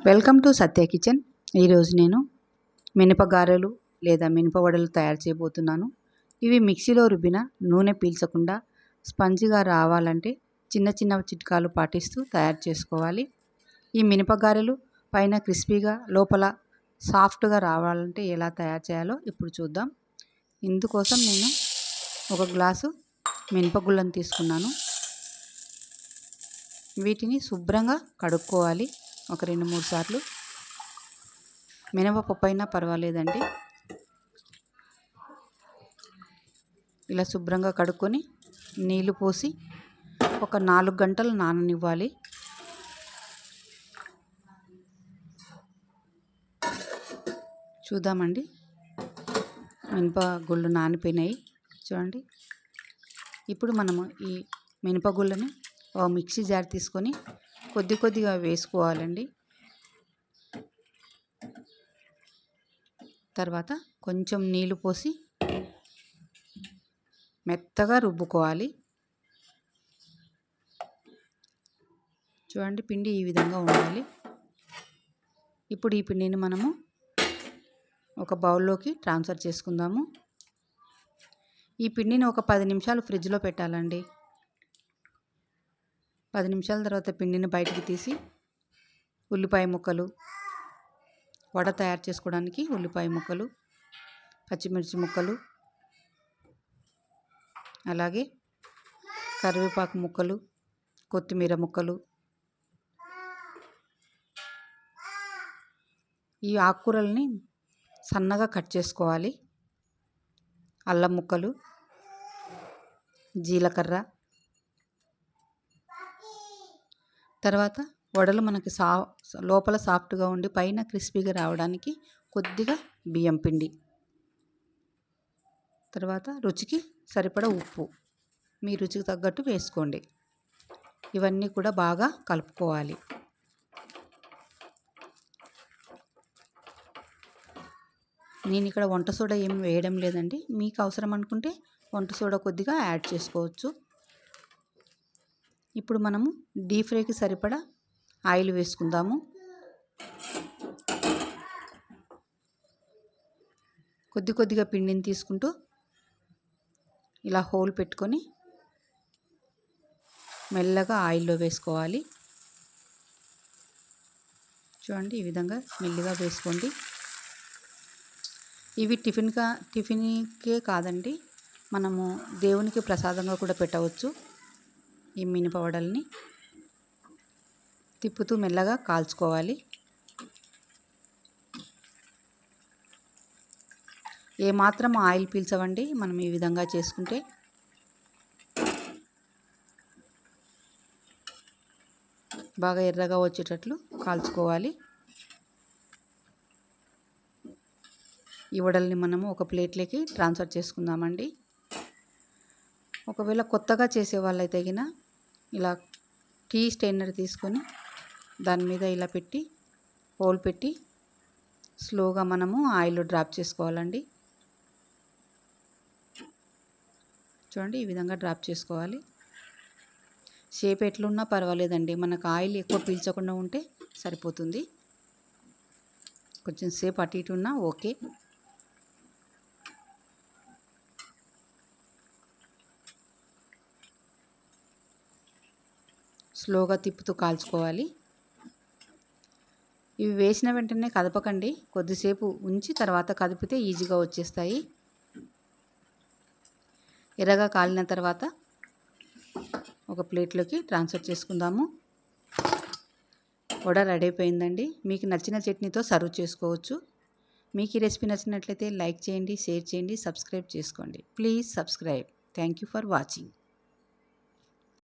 Welcome to Satya kitchen. ఈరోజు నేను మినపగారెలు లేదా మినపవడలు తయారు చేయబోతున్నాను. ఇవి మిక్సీలో రుబ్బిన నూనె పీల్చకుండా స్పంజిగా రావాలంటే చిన్న చిన్న చిట్కాలు పాటిస్తూ తయారు చేసుకోవాలి. ఈ మినపగారెలు పైన క్రిస్పీగా లోపల సాఫ్ట్గా రావాలంటే ఎలా తయారు చేయాలో ఇప్పుడు చూద్దాం. ఇందుకోసం నేను ఒక గ్లాసు మినపగుళ్ళను తీసుకున్నాను. వీటిని శుభ్రంగా కడుక్కోవాలి ఒక 2-3 సార్లు. మినపప్పు అయినా పర్వాలేదండి. ఇలా శుభ్రంగా కడుక్కొని నీళ్లు పోసి ఒక 4 గంటలు నాననివ్వాలి. చూద్దామండి, మినపగుళ్ళు నానిపోయినాయి చూడండి. ఇప్పుడు మనము ఈ మినపగుళ్ళని మిక్సీ జార్ తీసుకొని కొద్దిగా వేసుకోవాలండి. తర్వాత కొంచెం నీళ్లు పోసి మెత్తగా రుబ్బుకోవాలి. చూడండి, పిండి ఈ విధంగా ఉండాలి. ఇప్పుడు ఈ పిండిని మనము ఒక బౌల్లోకి ట్రాన్స్ఫర్ చేసుకుందాము. ఈ పిండిని ఒక 10 నిమిషాలు ఫ్రిడ్జ్లో పెట్టాలండి. 10 నిమిషాల తర్వాత పిండిని బయటికి తీసి ఉల్లిపాయ ముక్కలు, వడ తయారు చేసుకోవడానికి ఉల్లిపాయ ముక్కలు, పచ్చిమిర్చి ముక్కలు, అలాగే కరివేపాకు ముక్కలు, కొత్తిమీర ముక్కలు, ఈ ఆకుకూరల్ని సన్నగా కట్ చేసుకోవాలి. అల్లం ముక్కలు, జీలకర్ర, తర్వాత వడలు మనకి లోపల సాఫ్ట్గా ఉండి పైన క్రిస్పీగా రావడానికి కొద్దిగా బియ్యం పిండి, తర్వాత రుచికి సరిపడా ఉప్పు మీ రుచికి తగ్గట్టు వేసుకోండి. ఇవన్నీ కూడా బాగా కలుపుకోవాలి. నేను ఇక్కడ వంట సోడా ఏం వేయడం లేదండి. మీకు అవసరం అనుకుంటే వంట సోడా కొద్దిగా యాడ్ చేసుకోవచ్చు. ఇప్పుడు మనము డీప్ ఫ్రైకి సరిపడా ఆయిల్ వేసుకుందాము. కొద్దిగా పిండిని తీసుకుంటూ ఇలా హోల్ పెట్టుకొని మెల్లగా ఆయిల్లో వేసుకోవాలి. చూడండి, ఈ విధంగా మెల్లిగా వేసుకోండి. ఇవి టిఫిన్కే కాదండి, మనము దేవునికి ప్రసాదంగా కూడా పెట్టవచ్చు. ఈ మినపవడల్ని తిప్పుతూ మెల్లగా కాల్చుకోవాలి. ఏమాత్రం ఆయిల్ పీల్చవండి మనం ఈ విధంగా చేసుకుంటే. బాగా ఎర్రగా వచ్చేటట్లు కాల్చుకోవాలి. ఈ వడల్ని మనము ఒక ప్లేట్లోకి ట్రాన్స్ఫర్ చేసుకుందామండి. ఒకవేళ కొత్తగా చేసే వాళ్ళైతే గిన ఇలా టీ స్టెయినర్ తీసుకొని దాని మీద ఇలా పెట్టి హోల్ పెట్టి స్లోగా మనము ఆయిల్లో డ్రాప్ చేసుకోవాలండి. చూడండి, ఈ విధంగా డ్రాప్ చేసుకోవాలి. షేప్ ఎట్లున్నా పర్వాలేదండి, మనకు ఆయిల్ ఎక్కువ పీల్చకుండా ఉంటే సరిపోతుంది. కొంచెం సేపు అటు ఇటు ఉన్నా ఓకే. స్లోగా తిప్పుతూ కాల్చుకోవాలి. ఇవి వేసిన వెంటనే కదపకండి, కొద్దిసేపు ఉంచి తర్వాత కదిపితే ఈజీగా వచ్చేస్తాయి. ఎర్రగా కాలిన తర్వాత ఒక ప్లేట్లోకి ట్రాన్స్ఫర్ చేసుకుందాము. వడ రెడీ అయిపోయిందండి. మీకు నచ్చిన చట్నీతో సర్వ్ చేసుకోవచ్చు. మీకు ఈ రెసిపీ నచ్చినట్లయితే లైక్ చేయండి, షేర్ చేయండి, సబ్స్క్రైబ్ చేసుకోండి. Please subscribe. Thank you for watching.